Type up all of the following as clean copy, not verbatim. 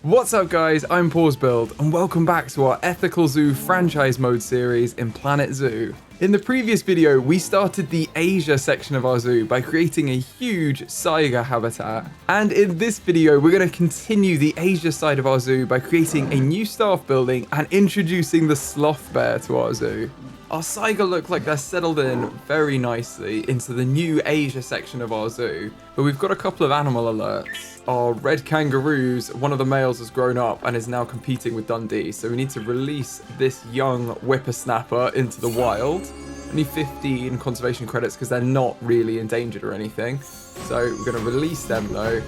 What's up guys, I'm PawsBuild and welcome back to our Ethical Zoo franchise mode series in Planet Zoo. In the previous video, we started the Asia section of our zoo by creating a huge saiga habitat. And in this video, we're going to continue the Asia side of our zoo by creating a new staff building and introducing the Sloth Bear to our zoo. Our saiga look like they're settled in very nicely into the new Asia section of our zoo, but we've got a couple of animal alerts. Our red kangaroos, one of the males has grown up and is now competing with Dundee, so we need to release this young whippersnapper into the wild. Only 15 conservation credits because they're not really endangered or anything. So we're going to release them though,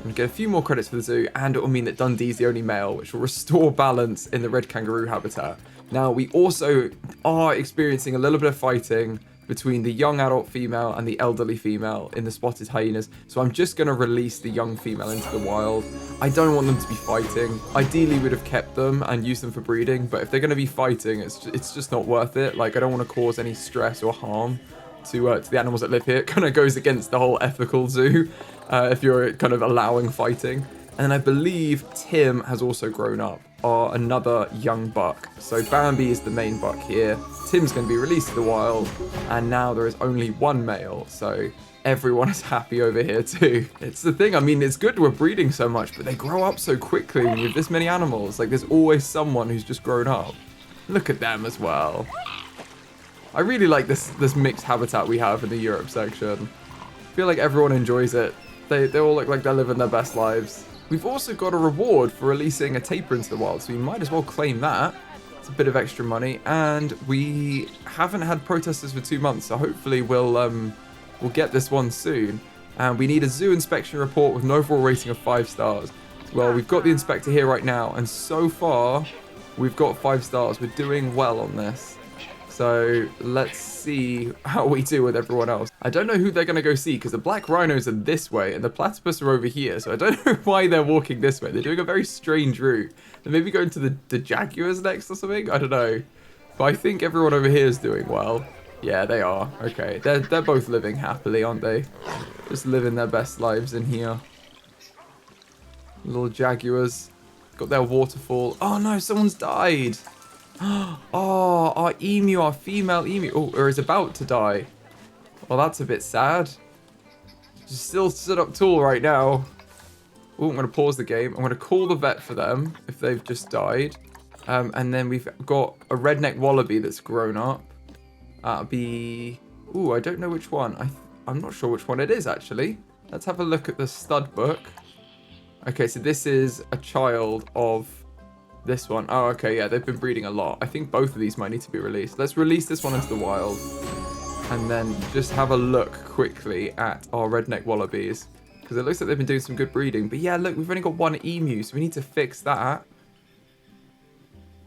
and get a few more credits for the zoo, and it will mean that Dundee's the only male, which will restore balance in the red kangaroo habitat. Now, we also are experiencing a little bit of fighting between the young adult female and the elderly female in the spotted hyenas, so I'm just going to release the young female into the wild. I don't want them to be fighting. Ideally, we'd have kept them and used them for breeding, but if they're going to be fighting, it's just not worth it. Like, I don't want to cause any stress or harm to the animals that live here. It kind of goes against the whole ethical zoo if you're kind of allowing fighting. And I believe Tim has also grown up, or another young buck. So Bambi is the main buck here. Tim's going to be released to the wild, and now there is only one male, so everyone is happy over here too. It's the thing, I mean, it's good we're breeding so much, but they grow up so quickly when you have this many animals. Like, there's always someone who's just grown up. Look at them as well. I really like this mixed habitat we have in the Europe section. I feel like everyone enjoys it. They all look like they're living their best lives. We've also got a reward for releasing a tapir into the wild, so we might as well claim that. It's a bit of extra money, and we haven't had protesters for 2 months, so hopefully we'll get this one soon. And we need a zoo inspection report with an overall rating of 5 stars. Well, we've got the inspector here right now, and so far we've got 5 stars. We're doing well on this. So let's see how we do with everyone else. I don't know who they're going to go see because the black rhinos are this way and the platypus are over here. So I don't know why they're walking this way. They're doing a very strange route. They're maybe going to the jaguars next or something. I don't know. But I think everyone over here is doing well. Yeah, they are. Okay. They're both living happily, aren't they? Just living their best lives in here. Little jaguars. Got their waterfall. Oh no, someone's died. Oh, our emu, our female emu, or is about to die. Well, that's a bit sad. She's still stood up tall right now. Oh, I'm going to pause the game. I'm going to call the vet for them if they've just died. And then we've got a redneck wallaby that's grown up. That'll be... Ooh, I don't know which one. I'm not sure which one it is, actually. Let's have a look at the stud book. Okay, so this is a child of... this one. Oh, okay, yeah, they've been breeding a lot. I think both of these might need to be released. Let's release this one into the wild. And then just have a look quickly at our redneck wallabies. Because it looks like they've been doing some good breeding. But yeah, look, we've only got one emu, so we need to fix that.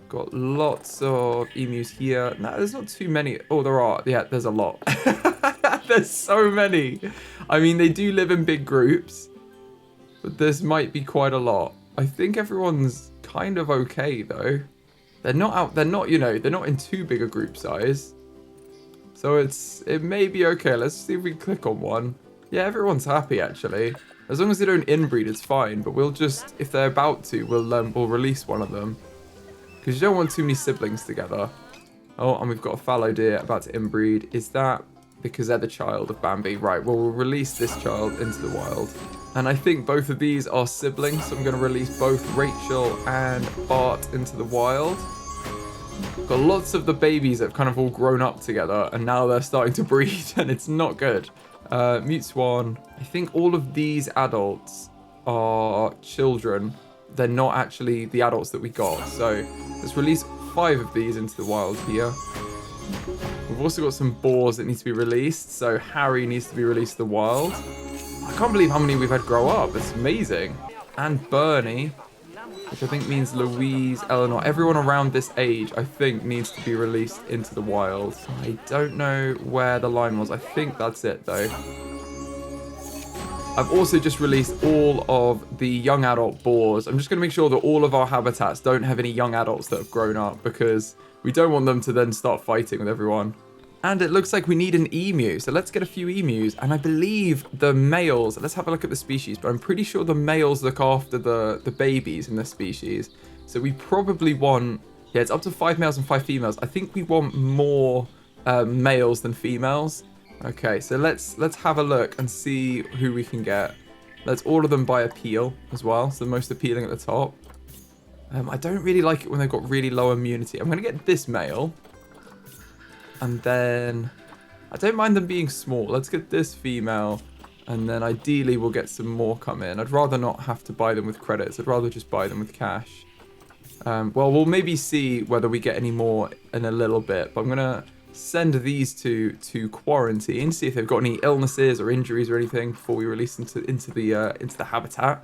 Got lots of emus here. No, there's not too many. Oh, there are. Yeah, there's a lot. There's so many. I mean, they do live in big groups. But this might be quite a lot. I think everyone's kind of okay though. They're not, you know, they're not in too big a group size. So it may be okay. Let's see if we can click on one. Yeah, everyone's happy actually. As long as they don't inbreed, it's fine. But we'll just, if they're about to, we'll release one of them. Because you don't want too many siblings together. Oh, and we've got a fallow deer about to inbreed. Is that because they're the child of Bambi? Right, well, we'll release this child into the wild. And I think both of these are siblings, so I'm going to release both Rachel and Bart into the wild. Got lots of the babies that have kind of all grown up together, and now they're starting to breed, and it's not good. Mute Swan. I think all of these adults are children. They're not actually the adults that we got. So let's release 5 of these into the wild here. We've also got some boars that need to be released, so Harry needs to be released to the wild. I can't believe how many we've had grow up. It's amazing. And Bernie, which I think means Louise, Eleanor. Everyone around this age, I think, needs to be released into the wild. I don't know where the line was. I think that's it, though. I've also just released all of the young adult boars. I'm just going to make sure that all of our habitats don't have any young adults that have grown up, because we don't want them to then start fighting with everyone. And it looks like we need an emu, so let's get a few emus. And I believe the males, let's have a look at the species, but I'm pretty sure the males look after the babies in the species. So we probably want, yeah, it's up to 5 males and 5 females. I think we want more males than females. Okay, so let's have a look and see who we can get. Let's order them by appeal as well, so the most appealing at the top. I don't really like it when they've got really low immunity. I'm going to get this male. And then, I don't mind them being small. Let's get this female. And then ideally we'll get some more come in. I'd rather not have to buy them with credits. I'd rather just buy them with cash. Well, we'll maybe see whether we get any more in a little bit. But I'm going to send these two to quarantine. See if they've got any illnesses or injuries or anything before we release them into the habitat.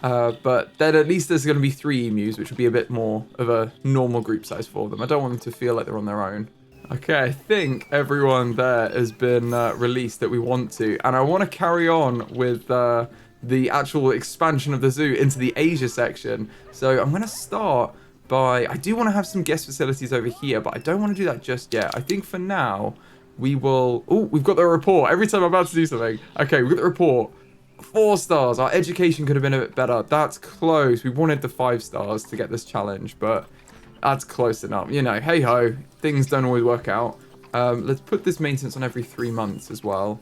But then at least there's going to be 3 emus, which will be a bit more of a normal group size for them. I don't want them to feel like they're on their own. Okay, I think everyone there has been released that we want to. And I want to carry on with the actual expansion of the zoo into the Asia section. So I'm going to start by... I do want to have some guest facilities over here, but I don't want to do that just yet. I think for now, we will... Oh, we've got the report. Every time I'm about to do something. Okay, we've got the report. 4 stars. Our education could have been a bit better. That's close. We wanted the 5 stars to get this challenge, but... that's close enough. You know, hey-ho, things don't always work out. Let's put this maintenance on every 3 months as well.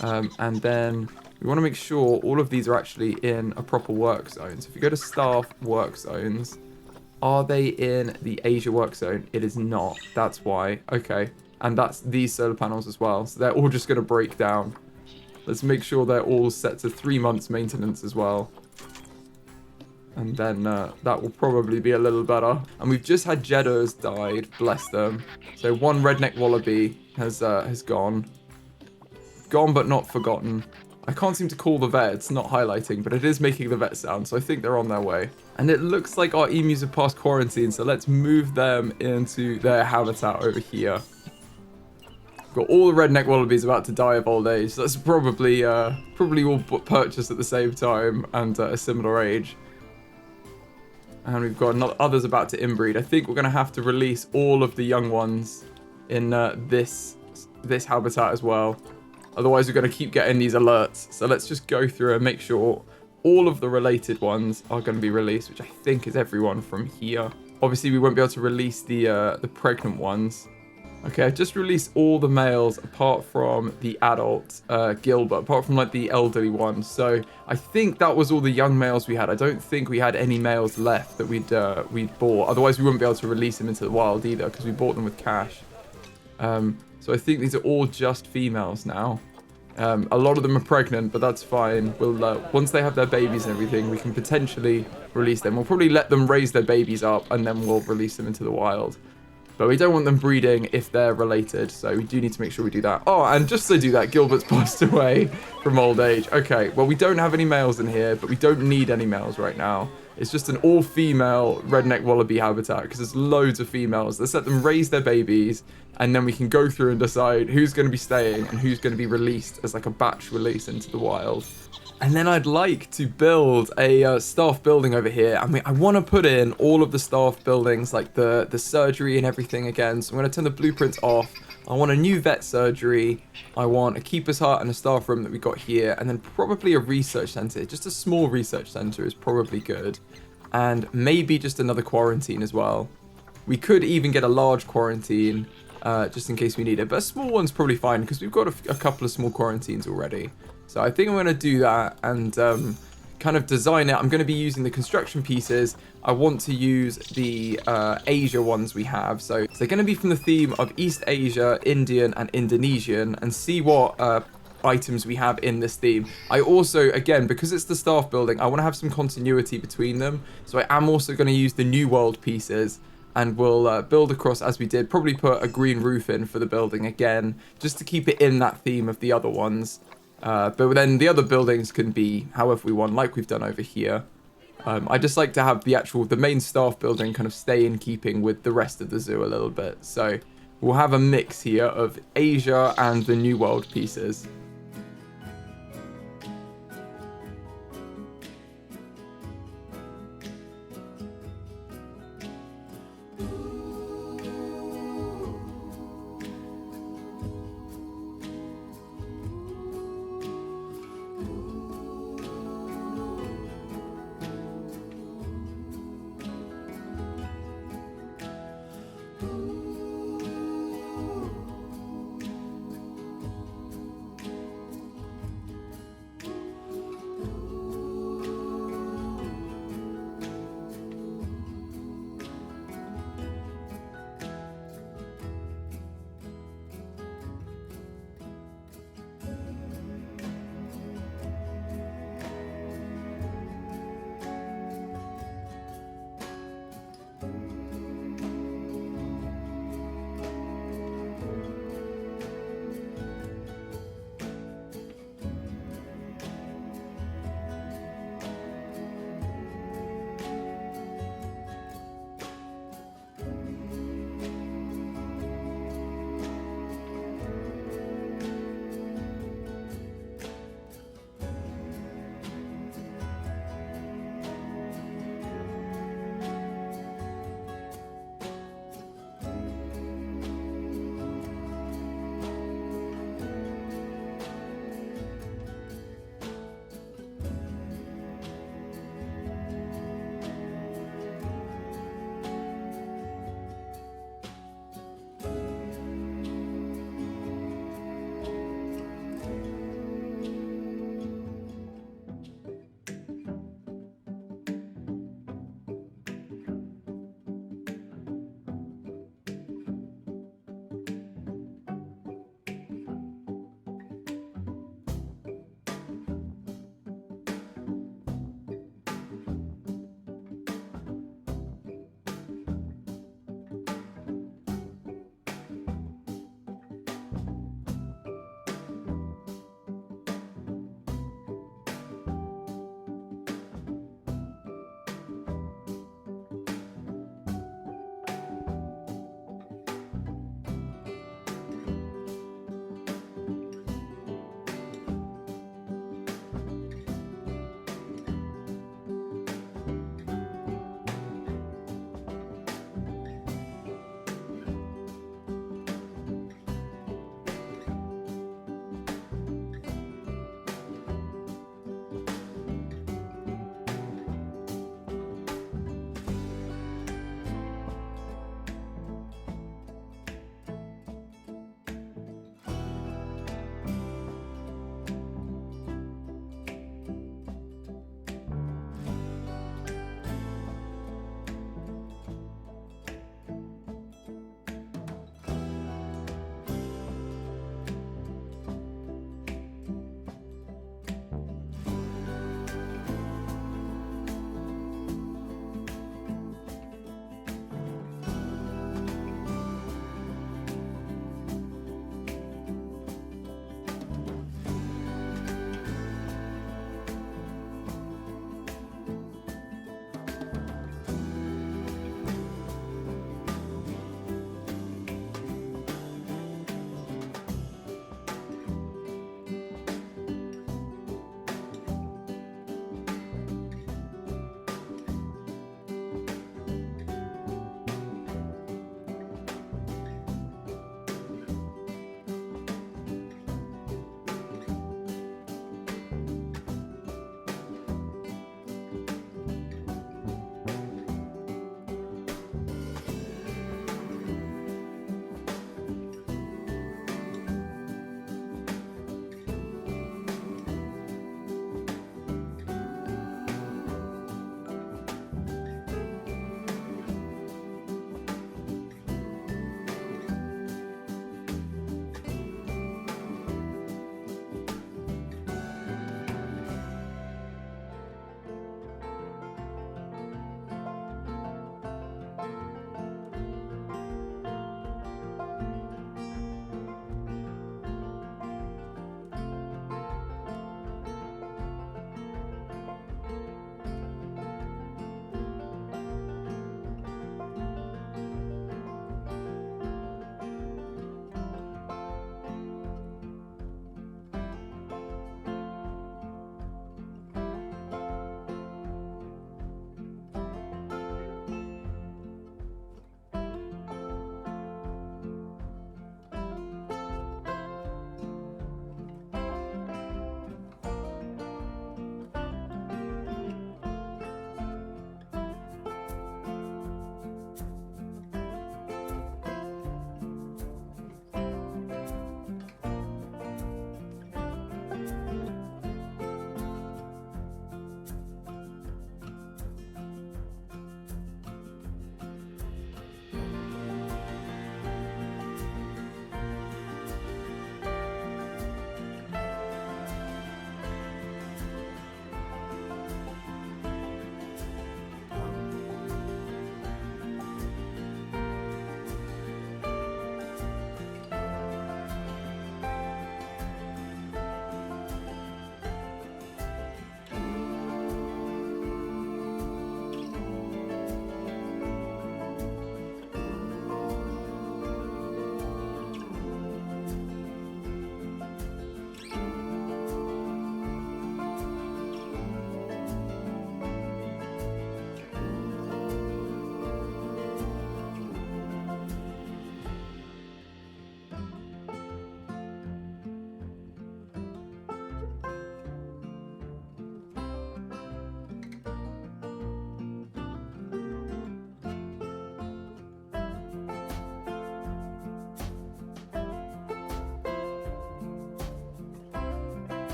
And then we want to make sure all of these are actually in a proper work zone. So if you go to staff work zones, are they in the Asia work zone? It is not. That's why. Okay. And that's these solar panels as well. So they're all just going to break down. Let's make sure they're all set to 3 months maintenance as well. And then that will probably be a little better. And we've just had Jeddos died, bless them. So 1 redneck wallaby has gone. Gone but not forgotten. I can't seem to call the vet, it's not highlighting, but it is making the vet sound, so I think they're on their way. And it looks like our emus have passed quarantine, so let's move them into their habitat over here. Got all the redneck wallabies about to die of old age. So that's probably all purchased at the same time and a similar age. And we've got others about to inbreed. I think we're going to have to release all of the young ones in this habitat as well. Otherwise, we're going to keep getting these alerts. So let's just go through and make sure all of the related ones are going to be released, which I think is everyone from here. Obviously, we won't be able to release the pregnant ones. Okay, I just released all the males apart from the adult Gilbert, apart from like the elderly ones. So I think that was all the young males we had. I don't think we had any males left that we'd bought. Otherwise, we wouldn't be able to release them into the wild either because we bought them with cash. So I think these are all just females now. A lot of them are pregnant, but that's fine. We'll once they have their babies and everything, we can potentially release them. We'll probably let them raise their babies up and then we'll release them into the wild. But we don't want them breeding if they're related, so we do need to make sure we do that. Oh, and just to do that, Gilbert's passed away from old age. Okay, well, we don't have any males in here, but we don't need any males right now. It's just an all-female redneck wallaby habitat, because there's loads of females. Let's let them raise their babies, and then we can go through and decide who's going to be staying and who's going to be released as like a batch release into the wild. And then I'd like to build a staff building over here. I mean, I want to put in all of the staff buildings, like the surgery and everything again. So I'm going to turn the blueprints off. I want a new vet surgery. I want a keeper's hut and a staff room that we got here. And then probably a research center. Just a small research center is probably good. And maybe just another quarantine as well. We could even get a large quarantine just in case we need it. But a small one's probably fine because we've got a couple of small quarantines already. So I think I'm going to do that and kind of design it. I'm going to be using the construction pieces. I want to use the Asia ones we have. So they're going to be from the theme of East Asia, Indian, and Indonesian, and see what items we have in this theme. I also, again, because it's the staff building, I want to have some continuity between them. So I am also going to use the New World pieces. And we'll build across as we did. Probably put a green roof in for the building again, just to keep it in that theme of the other ones. But then the other buildings can be however we want, like we've done over here. I just like to have the main staff building kind of stay in keeping with the rest of the zoo a little bit. So we'll have a mix here of Asia and the New World pieces.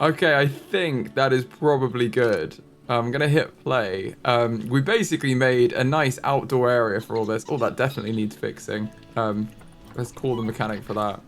Okay, I think that is probably good. I'm going to hit play. We basically made a nice outdoor area for all this. Oh, that definitely needs fixing. Let's call the mechanic for that.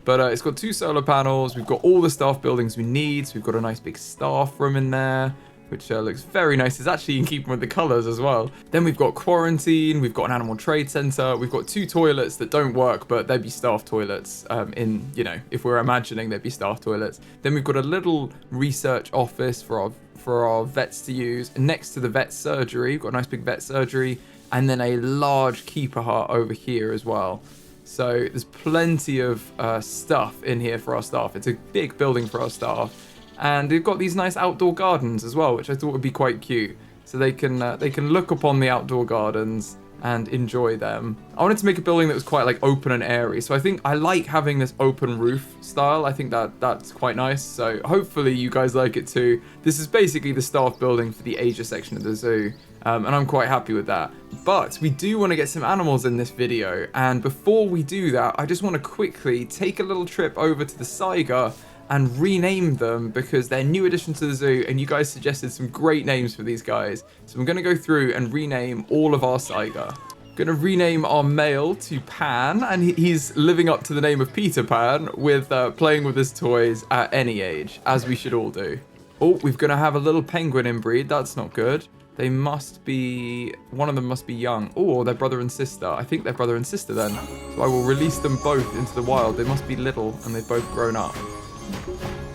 But it's got 2 solar panels. We've got all the staff buildings we need. So we've got a nice big staff room in there, which looks very nice. It's actually in keeping with the colors as well. Then we've got quarantine. We've got an animal trade center. We've got 2 toilets that don't work, but they'd be staff toilets. If we're imagining they'd be staff toilets. Then we've got a little research office for our vets to use. And next to the vet surgery, we've got a nice big vet surgery, and then a large keeper hut over here as well. So there's plenty of stuff in here for our staff. It's a big building for our staff. And they've got these nice outdoor gardens as well, which I thought would be quite cute. So they can look upon the outdoor gardens and enjoy them. I wanted to make a building that was quite like open and airy. So I think I like having this open roof style. I think that's quite nice. So hopefully you guys like it too. This is basically the staff building for the Asia section of the zoo. And I'm quite happy with that. But we do want to get some animals in this video. And before we do that, I just want to quickly take a little trip over to the Saiga and rename them because they're new addition to the zoo and you guys suggested some great names for these guys. So I'm going to go through and rename all of our Saiga. Going to rename our male to Pan, and he's living up to the name of Peter Pan with playing with his toys at any age, as we should all do. Oh, we're going to have a little penguin inbreed. That's not good. They must be... One of them must be young. Oh, they're brother and sister. I think they're brother and sister then. So I will release them both into the wild. They must be little and they've both grown up.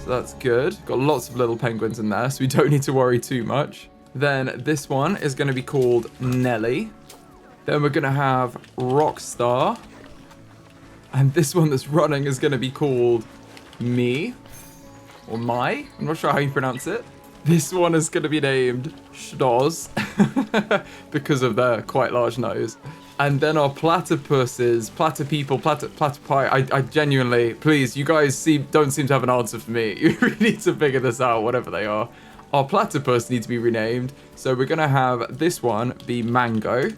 So that's good. Got lots of little penguins in there, so we don't need to worry too much. Then this one is going to be called Nelly. Then we're going to have Rockstar. And this one that's running is going to be called Me. Or Mai. I'm not sure how you pronounce it. This one is going to be named Schnoz because of their quite large nose. And then our platypuses, platypi, I genuinely, please, you guys don't seem to have an answer for me. You really need to figure this out, whatever they are. Our platypus needs to be renamed. So we're going to have this one be Mango.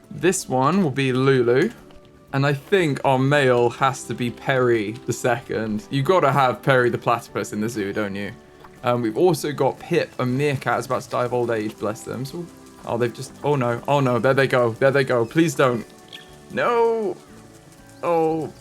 This one will be Lulu. And I think our male has to be Perry the second. You got to have Perry the platypus in the zoo, don't you? We've also got Pip, a meerkat, is about to die of old age, bless them. So, oh, they've just, oh no, there they go, please don't. No! Oh.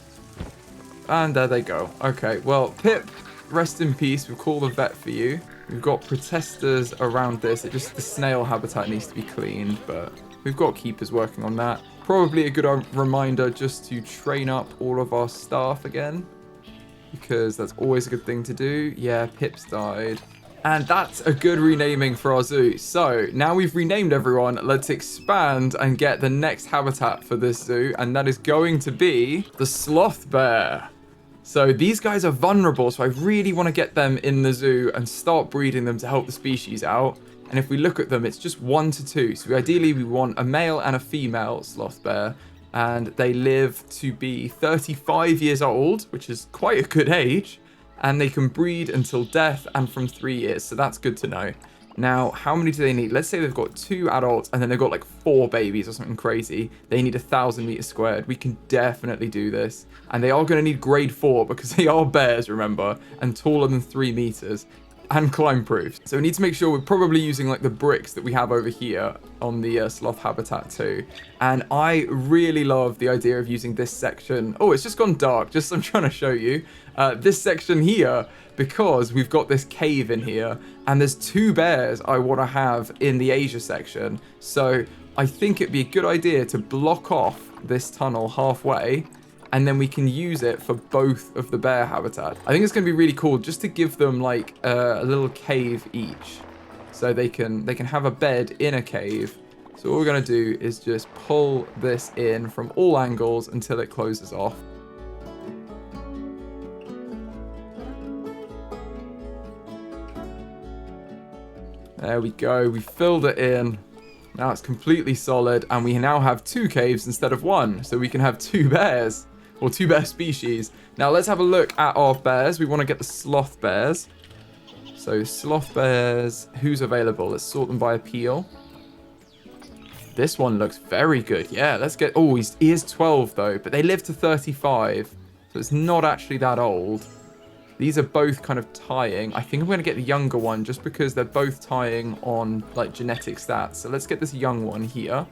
And there they go. Okay, well, Pip, rest in peace, we'll call the vet for you. We've got protesters around this, the snail habitat needs to be cleaned, but we've got keepers working on that. Probably a good reminder just to train up all of our staff again, because that's always a good thing to do. Yeah, Pip's died. And that's a good renaming for our zoo. So now we've renamed everyone, let's expand and get the next habitat for this zoo, and that is going to be the Sloth Bear. So these guys are vulnerable, so I really want to get them in the zoo and start breeding them to help the species out. And if we look at them, it's just 1 to 2. So ideally we want a male and a female Sloth Bear. And they live to be 35 years old, which is quite a good age. And they can breed until death and from 3 years. So that's good to know. Now, how many do they need? Let's say they've got 2 adults and then they've got like 4 babies or something crazy. They need 1,000 meters squared. We can definitely do this. And they are going to need grade 4 because they are bears, remember, and taller than 3 meters. And climb proof. So we need to make sure we're probably using like the bricks that we have over here on the sloth habitat too. And I really love the idea of using this section. Oh, it's just gone dark. Just I'm trying to show you this section here because we've got this cave in here and there's 2 bears I want to have in the Asia section. So I think it'd be a good idea to block off this tunnel halfway. And then we can use it for both of the bear habitat. I think it's going to be really cool just to give them like a little cave each. So they can have a bed in a cave. So what we're going to do is just pull this in from all angles until it closes off. There we go. We filled it in. Now it's completely solid. And we now have 2 caves instead of 1. So we can have 2 bears. Or 2 bear species. Now let's have a look at our bears. We want to get the sloth bears. So sloth bears, who's available? Let's sort them by appeal. This one looks very good. Yeah, let's get... Oh, he is 12 though, but they live to 35. So it's not actually that old. These are both kind of tying. I think I'm going to get the younger one just because they're both tying on like genetic stats. So let's get this young one here.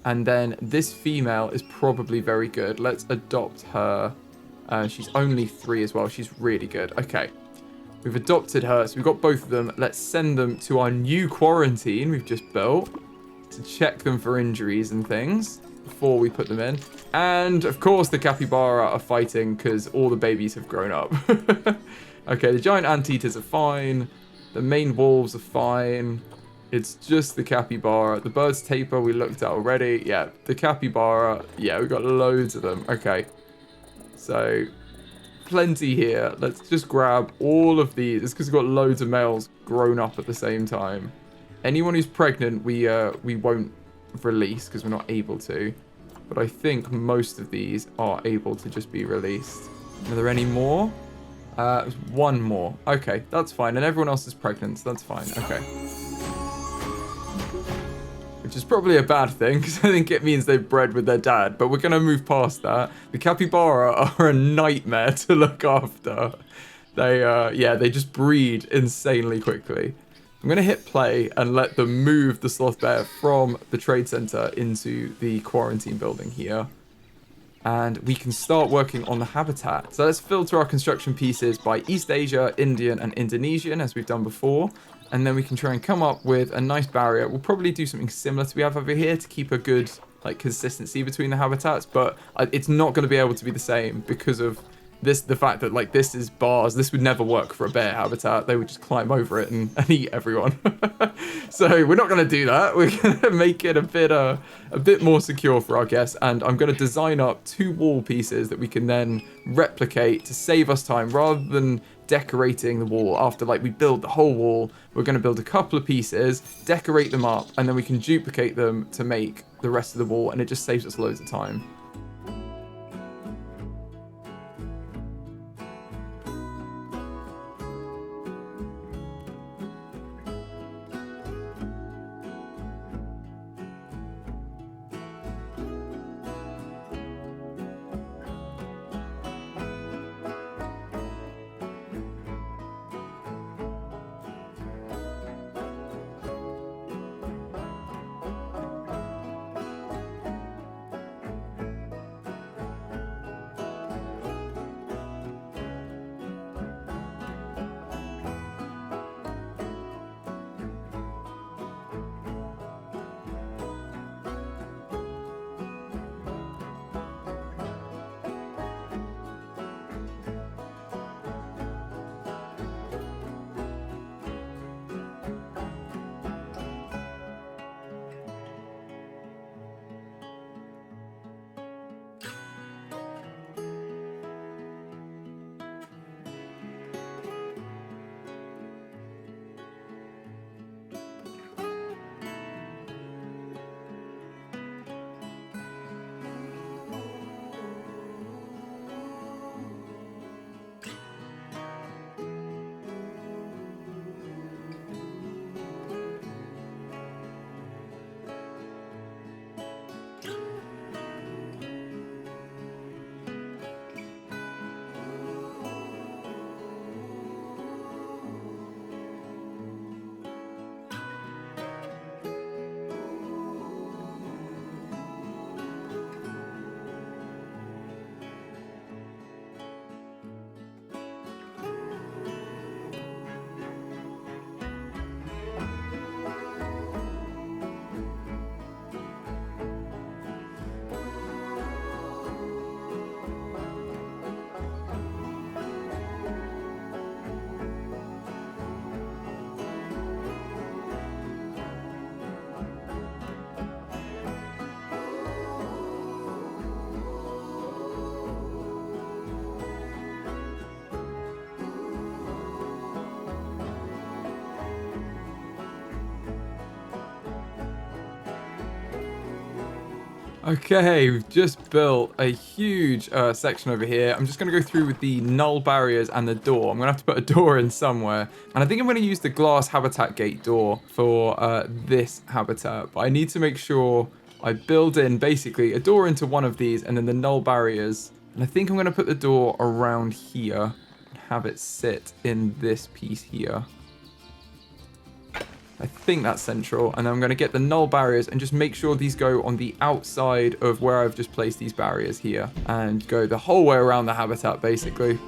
And then this female is probably very good. Let's adopt her. She's only 3 as well. She's really good. Okay. We've adopted her. So we've got both of them. Let's send them to our new quarantine we've just built to check them for injuries and things before we put them in. And of course the capybara are fighting because all the babies have grown up. Okay, the giant anteaters are fine. The main wolves are fine. It's just the capybara. The bird's taper we looked at already. Yeah, the capybara. Yeah, we've got loads of them. Okay. So, plenty here. Let's just grab all of these. It's because we've got loads of males grown up at the same time. Anyone who's pregnant, we won't release because we're not able to. But I think most of these are able to just be released. Are there any more? There's one more. Okay, that's fine. And everyone else is pregnant, so that's fine. Okay. Which is probably a bad thing, because I think it means they've bred with their dad. But we're going to move past that. The capybara are a nightmare to look after. They, yeah, they just breed insanely quickly. I'm going to hit play and let them move the sloth bear from the trade center into the quarantine building here. And we can start working on the habitat. So let's filter our construction pieces by East Asia, Indian, and Indonesian, as we've done before. And then we can try and come up with a nice barrier. We'll probably do something similar to we have over here to keep a good like consistency between the habitats. But it's not going to be able to be the same because of the fact that like this is bars. This would never work for a bear habitat. They would just climb over it and eat everyone. So we're not going to do that. We're going to make it a bit more secure for our guests. And I'm going to design up 2 wall pieces that we can then replicate to save us time rather than decorating the wall. After like we build the whole wall, we're going to build a couple of pieces, decorate them up, and then we can duplicate them to make the rest of the wall. And it just saves us loads of time. Okay, we've just built a huge section over here. I'm just going to go through with the null barriers and the door. I'm going to have to put a door in somewhere. And I think I'm going to use the glass habitat gate door for this habitat. But I need to make sure I build in basically a door into one of these and then the null barriers. And I think I'm going to put the door around here. have it sit in this piece here. I think that's central, and then I'm going to get the null barriers and just make sure these go on the outside of where I've just placed these barriers here, and go the whole way around the habitat, basically.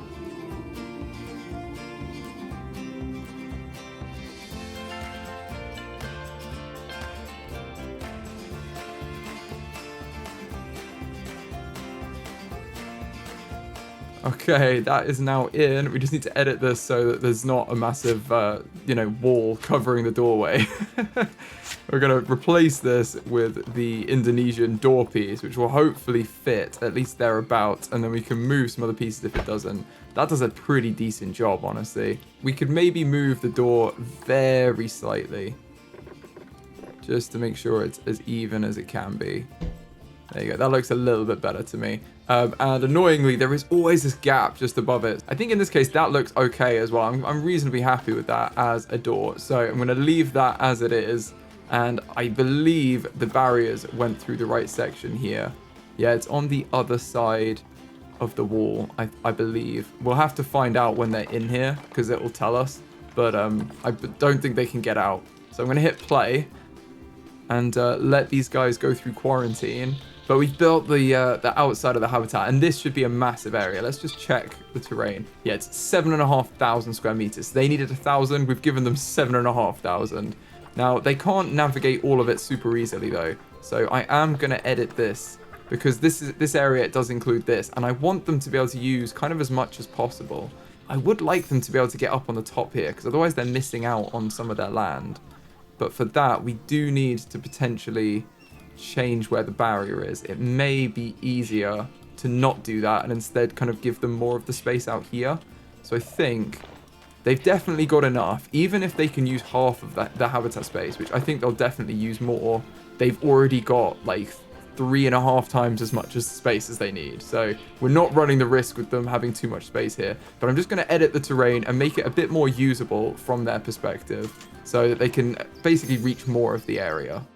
Okay, that is now in. We just need to edit this so that there's not a massive, you know, wall covering the doorway. We're going to replace this with the Indonesian door piece, which will hopefully fit at least thereabouts, and then we can move some other pieces if it doesn't. That does a pretty decent job, honestly. We could maybe move the door very slightly, just to make sure it's as even as it can be. There you go. That looks a little bit better to me. And annoyingly, there is always this gap just above it. I think in this case, that looks okay as well. I'm reasonably happy with that as a door. So I'm going to leave that as it is. And I believe the barriers went through the right section here. Yeah, it's on the other side of the wall, I believe. We'll have to find out when they're in here because it will tell us. But I don't think they can get out. So I'm going to hit play and let these guys go through quarantine. But we've built the outside of the habitat, and this should be a massive area. Let's just check the terrain. Yeah, it's 7,500 square meters. They needed 1,000. We've given them 7,500. Now, they can't navigate all of it super easily, though. So I am going to edit this, because this area, it does include this, and I want them to be able to use kind of as much as possible. I would like them to be able to get up on the top here, because otherwise they're missing out on some of their land. But for that, we do need to potentially change where the barrier is. It may be easier to not do that and instead kind of give them more of the space out here. So I think they've definitely got enough, even if they can use half of the habitat space, which I think they'll definitely use more. They've already got like 3.5 times as much as space as they need. So we're not running the risk with them having too much space here. But I'm just going to edit the terrain and make it a bit more usable from their perspective so that they can basically reach more of the area.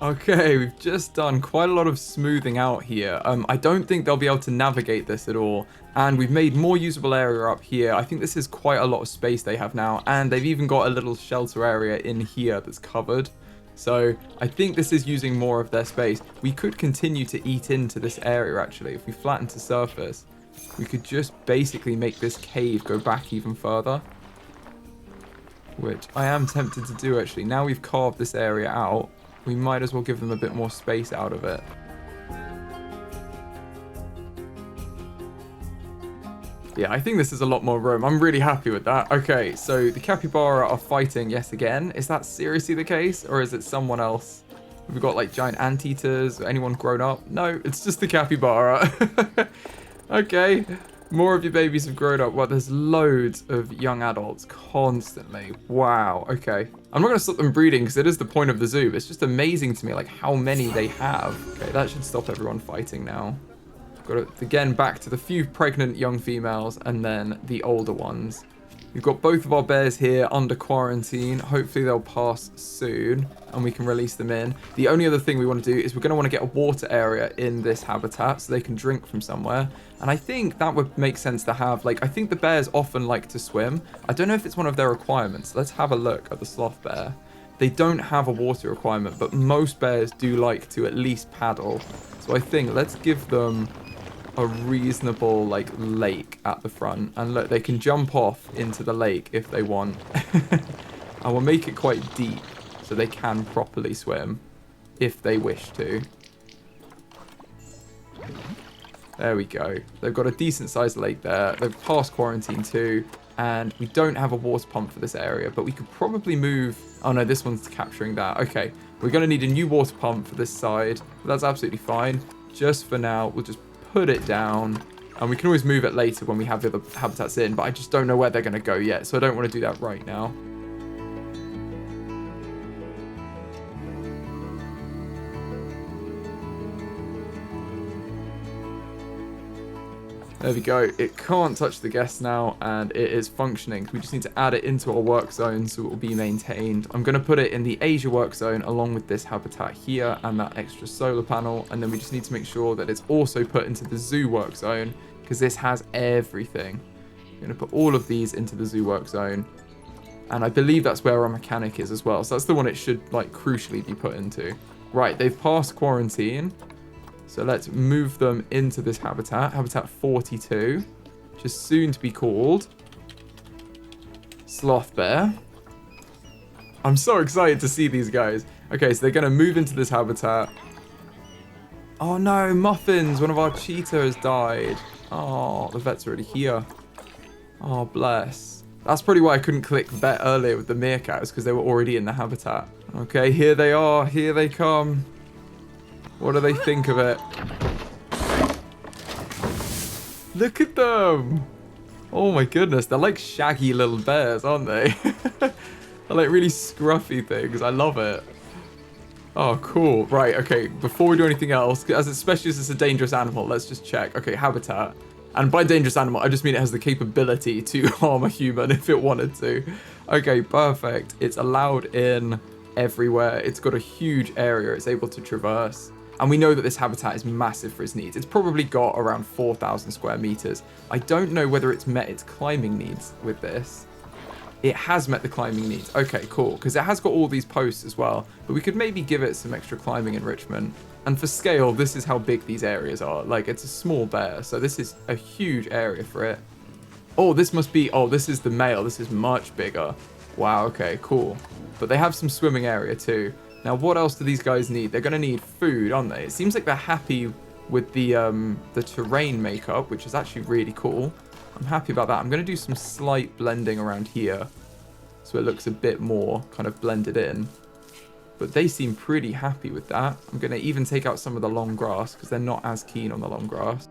Okay, we've just done quite a lot of smoothing out here. I don't think they'll be able to navigate this at all. And we've made more usable area up here. I think this is quite a lot of space they have now. And they've even got a little shelter area in here that's covered. So I think this is using more of their space. We could continue to eat into this area, actually. If we flatten to surface, we could just basically make this cave go back even further. Which I am tempted to do, actually. Now we've carved this area out, we might as well give them a bit more space out of it. Yeah, I think this is a lot more room. I'm really happy with that. Okay, so the capybara are fighting yet again. Is that seriously the case? Or is it someone else? We've got like giant anteaters. Anyone grown up? No, it's just the capybara. Okay, more of your babies have grown up. Well, there's loads of young adults constantly. Wow, okay. I'm not going to stop them breeding because it is the point of the zoo. It's just amazing to me like how many they have. Okay, that should stop everyone fighting now. Got to, again, back to the few pregnant young females and then the older ones. We've got both of our bears here under quarantine. Hopefully they'll pass soon and we can release them in. The only other thing we want to do is we're going to want to get a water area in this habitat so they can drink from somewhere. And I think that would make sense to have, like, I think the bears often like to swim. I don't know if it's one of their requirements. Let's have a look at the sloth bear. They don't have a water requirement, but most bears do like to at least paddle. So I think let's give them a reasonable like lake at the front, and look, they can jump off into the lake if they want. And we'll make it quite deep so they can properly swim if they wish to. There we go. They've got a decent sized lake there. They've passed quarantine too, and we don't have a water pump for this area, but we could probably move. Oh no, this one's capturing that. Okay, we're going to need a new water pump for this side, but that's absolutely fine. Just for now, we'll just put it down, and we can always move it later when we have the other habitats in, but I just don't know where they're going to go yet, so I don't want to do that right now. There we go. It can't touch the guests now, and it is functioning. We just need to add it into our work zone so it will be maintained. I'm going to put it in the Asia work zone along with this habitat here and that extra solar panel, and then we just need to make sure that it's also put into the zoo work zone because this has everything. I'm going to put all of these into the zoo work zone, and I believe that's where our mechanic is as well. So that's the one it should like crucially be put into. Right, they've passed quarantine. So let's move them into this habitat, habitat 42, which is soon to be called Sloth Bear. I'm so excited to see these guys. Okay, so they're going to move into this habitat. Oh no, Muffins, one of our cheetahs died. Oh, the vet's already here. Oh, bless. That's probably why I couldn't click vet earlier with the meerkats, because they were already in the habitat. Okay, here they are. Here they come. What do they think of it? Look at them! Oh my goodness, they're like shaggy little bears, aren't they? They're like really scruffy things. I love it. Oh, cool. Right, okay, before we do anything else, especially as it's a dangerous animal, let's just check. Okay, habitat. And by dangerous animal, I just mean it has the capability to harm a human if it wanted to. Okay, perfect. It's allowed in everywhere. It's got a huge area it's able to traverse. And we know that this habitat is massive for its needs. It's probably got around 4,000 square meters. I don't know whether it's met its climbing needs with this. It has met the climbing needs. Okay, cool. Because it has got all these posts as well. But we could maybe give it some extra climbing enrichment. And for scale, this is how big these areas are. Like, it's a small bear. So this is a huge area for it. Oh, this must be... Oh, this is the male. This is much bigger. Wow, okay, cool. But they have some swimming area too. Now, what else do these guys need? They're going to need food, aren't they? It seems like they're happy with the terrain makeup, which is actually really cool. I'm happy about that. I'm going to do some slight blending around here so it looks a bit more kind of blended in. But they seem pretty happy with that. I'm going to even take out some of the long grass because they're not as keen on the long grass.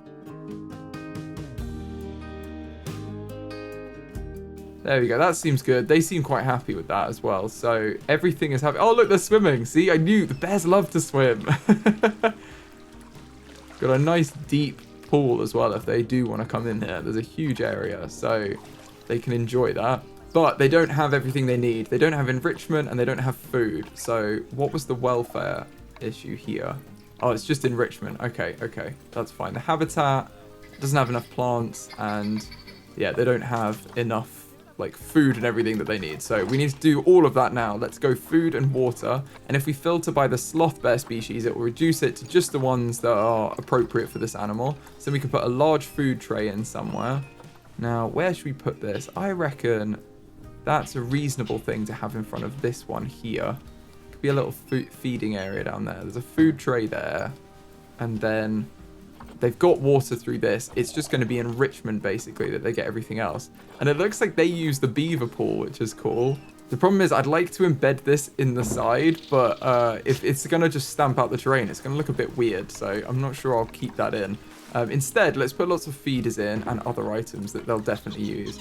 There we go. That seems good. They seem quite happy with that as well. So everything is happy. Oh, look, they're swimming. See, I knew the bears love to swim. Got a nice deep pool as well if they do want to come in here. There's a huge area, so they can enjoy that. But they don't have everything they need. They don't have enrichment and they don't have food. So what was the welfare issue here? Oh, it's just enrichment. Okay, okay. That's fine. The habitat doesn't have enough plants and yeah, they don't have enough like food and everything that they need. So we need to do all of that now. Let's go food and water. And if we filter by the sloth bear species, it will reduce it to just the ones that are appropriate for this animal. So we can put a large food tray in somewhere. Now, where should we put this? I reckon that's a reasonable thing to have in front of this one here. Could be a little feeding area down there. There's a food tray there. And then they've got water through this. It's just going to be enrichment, basically, that they get everything else. And it looks like they use the beaver pool, which is cool. The problem is I'd like to embed this in the side, but if it's going to just stamp out the terrain, it's going to look a bit weird. So I'm not sure I'll keep that in. Instead, let's put lots of feeders in and other items that they'll definitely use.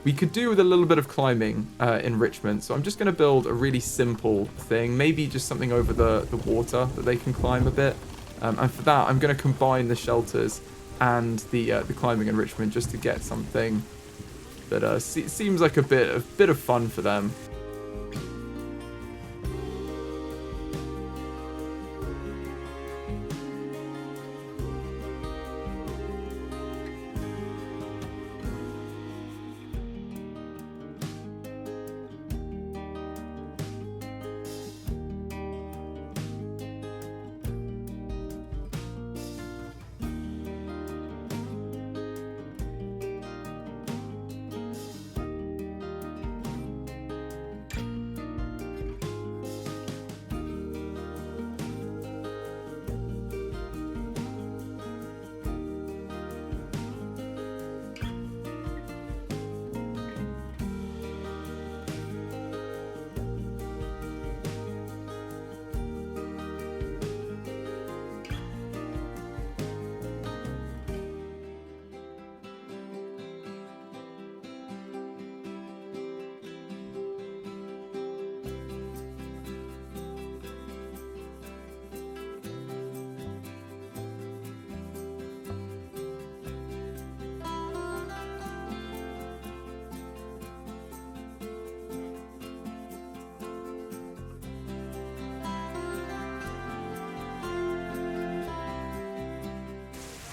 We could do with a little bit of climbing enrichment, so I'm just going to build a really simple thing, maybe just something over the water that they can climb a bit. And for that, I'm going to combine the shelters and the climbing enrichment just to get something that seems like a bit of fun for them.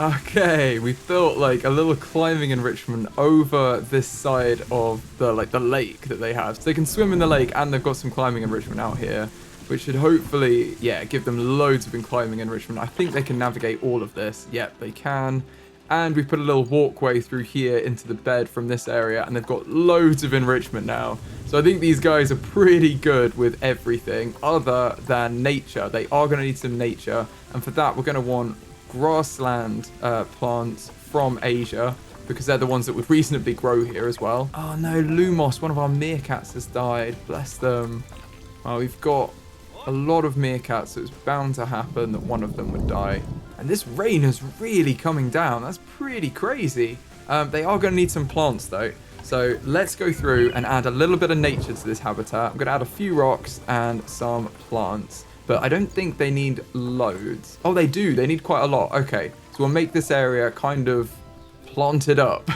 Okay, we built like a little climbing enrichment over this side of the lake that they have. So they can swim in the lake and they've got some climbing enrichment out here, which should hopefully, yeah, give them loads of climbing enrichment. I think they can navigate all of this. Yep, they can. And we've put a little walkway through here into the bed from this area, and they've got loads of enrichment now. So I think these guys are pretty good with everything other than nature. They are going to need some nature, and for that we're going to want grassland plants from Asia, because they're the ones that would reasonably grow here as well. Oh no, Lumos, one of our meerkats has died. Bless them. Oh, we've got a lot of meerkats, so it's bound to happen that one of them would die. And this rain is really coming down. That's pretty crazy. They are going to need some plants though. So let's go through and add a little bit of nature to this habitat. I'm going to add a few rocks and some plants. But I don't think they need loads. Oh, they do. They need quite a lot. Okay, so we'll make this area kind of planted up.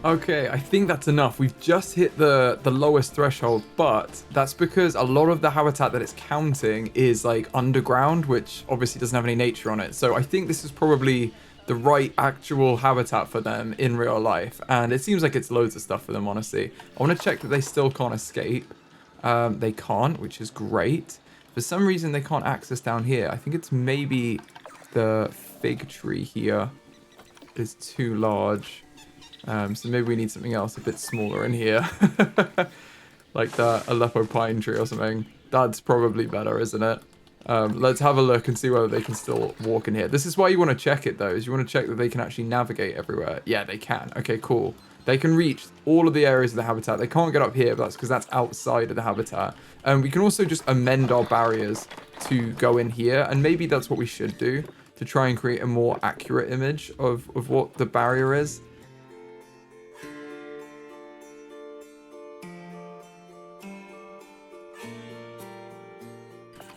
Okay, I think that's enough. We've just hit the lowest threshold, but that's because a lot of the habitat that it's counting is like underground, which obviously doesn't have any nature on it. So I think this is probably the right actual habitat for them in real life. And it seems like it's loads of stuff for them, honestly. I want to check that they still can't escape. They can't, which is great. For some reason, they can't access down here. I think it's maybe the fig tree here is too large. So maybe we need something else a bit smaller in here. Like the Aleppo pine tree or something. That's probably better, isn't it? Let's have a look and see whether they can still walk in here. This is why you want to check it, though, is you want to check that they can actually navigate everywhere. Yeah, they can. Okay, cool. They can reach all of the areas of the habitat. They can't get up here, but that's because that's outside of the habitat. We can also just amend our barriers to go in here, and maybe that's what we should do to try and create a more accurate image of what the barrier is.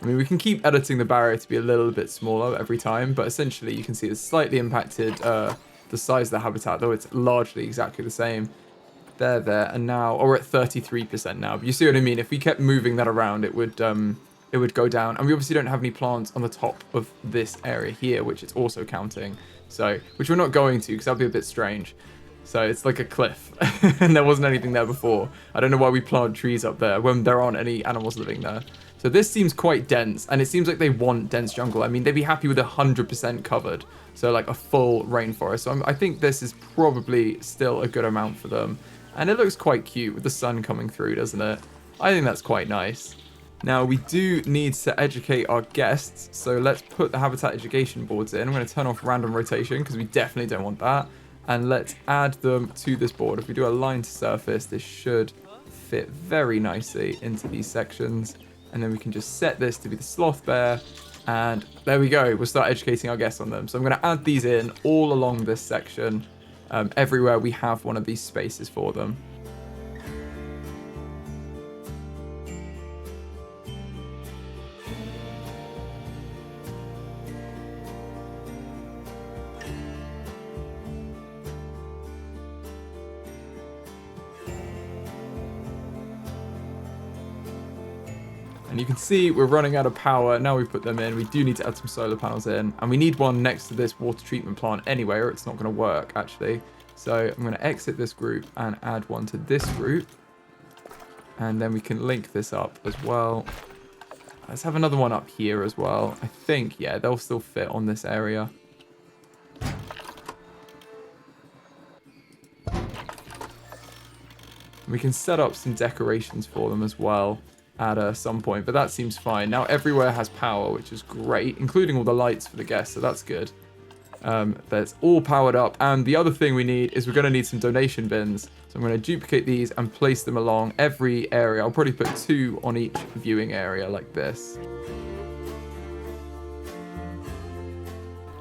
I mean, we can keep editing the barrier to be a little bit smaller every time, but essentially you can see it's slightly impacted the size of the habitat, though it's largely exactly the same. There, and now, or we're at 33% now. But you see what I mean? If we kept moving that around, it would go down. And we obviously don't have any plants on the top of this area here, which it's also counting. So, which we're not going to, because that'd be a bit strange. So it's like a cliff, and there wasn't anything there before. I don't know why we plant trees up there when there aren't any animals living there. So this seems quite dense, and it seems like they want dense jungle. I mean, they'd be happy with 100% covered, so like a full rainforest. So I think this is probably still a good amount for them. And it looks quite cute with the sun coming through, doesn't it? I think that's quite nice. Now, we do need to educate our guests, so let's put the habitat education boards in. I'm going to turn off random rotation, because we definitely don't want that. And let's add them to this board. If we do a line to surface, this should fit very nicely into these sections. And then we can just set this to be the Sloth Bear. And there we go. We'll start educating our guests on them. So I'm going to add these in all along this section. Everywhere we have one of these spaces for them. And you can see we're running out of power. Now we've put them in. We do need to add some solar panels in. And we need one next to this water treatment plant anyway, or it's not going to work, actually. So I'm going to exit this group and add one to this group. And then we can link this up as well. Let's have another one up here as well. I think, yeah, they'll still fit on this area. We can set up some decorations for them as well at some point, but that seems fine. Now everywhere has power, which is great, including all the lights for the guests, so that's good. That's all powered up, and the other thing we need is we're going to need some donation bins. So I'm going to duplicate these and place them along every area. I'll probably put 2 on each viewing area like this.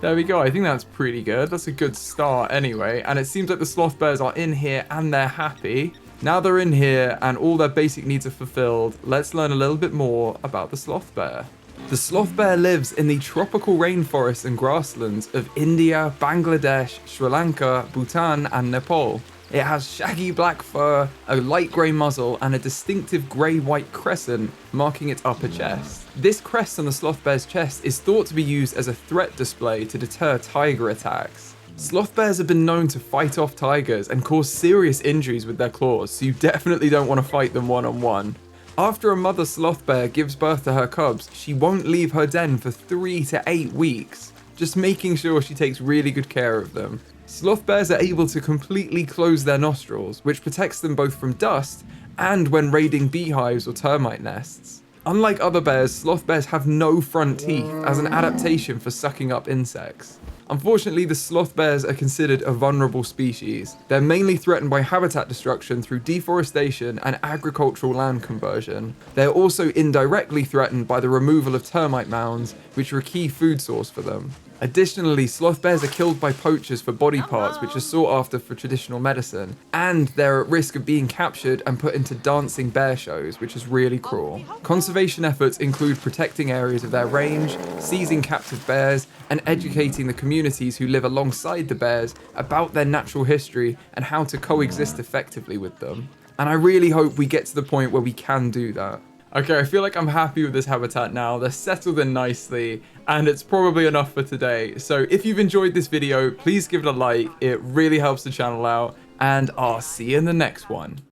There we go. I think that's pretty good. That's a good start anyway, and it seems like the Sloth Bears are in here and they're happy. Now they're in here and all their basic needs are fulfilled, let's learn a little bit more about the Sloth Bear. The Sloth Bear lives in the tropical rainforests and grasslands of India, Bangladesh, Sri Lanka, Bhutan, and Nepal. It has shaggy black fur, a light grey muzzle, and a distinctive grey-white crescent marking its upper chest. This crest on the Sloth Bear's chest is thought to be used as a threat display to deter tiger attacks. Sloth bears have been known to fight off tigers and cause serious injuries with their claws, so you definitely don't want to fight them one-on-one. After a mother sloth bear gives birth to her cubs, she won't leave her den for 3 to 8 weeks, just making sure she takes really good care of them. Sloth bears are able to completely close their nostrils, which protects them both from dust and when raiding beehives or termite nests. Unlike other bears, sloth bears have no front teeth as an adaptation for sucking up insects. Unfortunately, the sloth bears are considered a vulnerable species. They're mainly threatened by habitat destruction through deforestation and agricultural land conversion. They're also indirectly threatened by the removal of termite mounds, which are a key food source for them. Additionally, sloth bears are killed by poachers for body parts, which are sought after for traditional medicine, and they're at risk of being captured and put into dancing bear shows, which is really cruel. Conservation efforts include protecting areas of their range, seizing captive bears, and educating the communities who live alongside the bears about their natural history and how to coexist effectively with them. And I really hope we get to the point where we can do that. Okay, I feel like I'm happy with this habitat now. They're settled in nicely, and it's probably enough for today. So if you've enjoyed this video, please give it a like. It really helps the channel out, and I'll see you in the next one.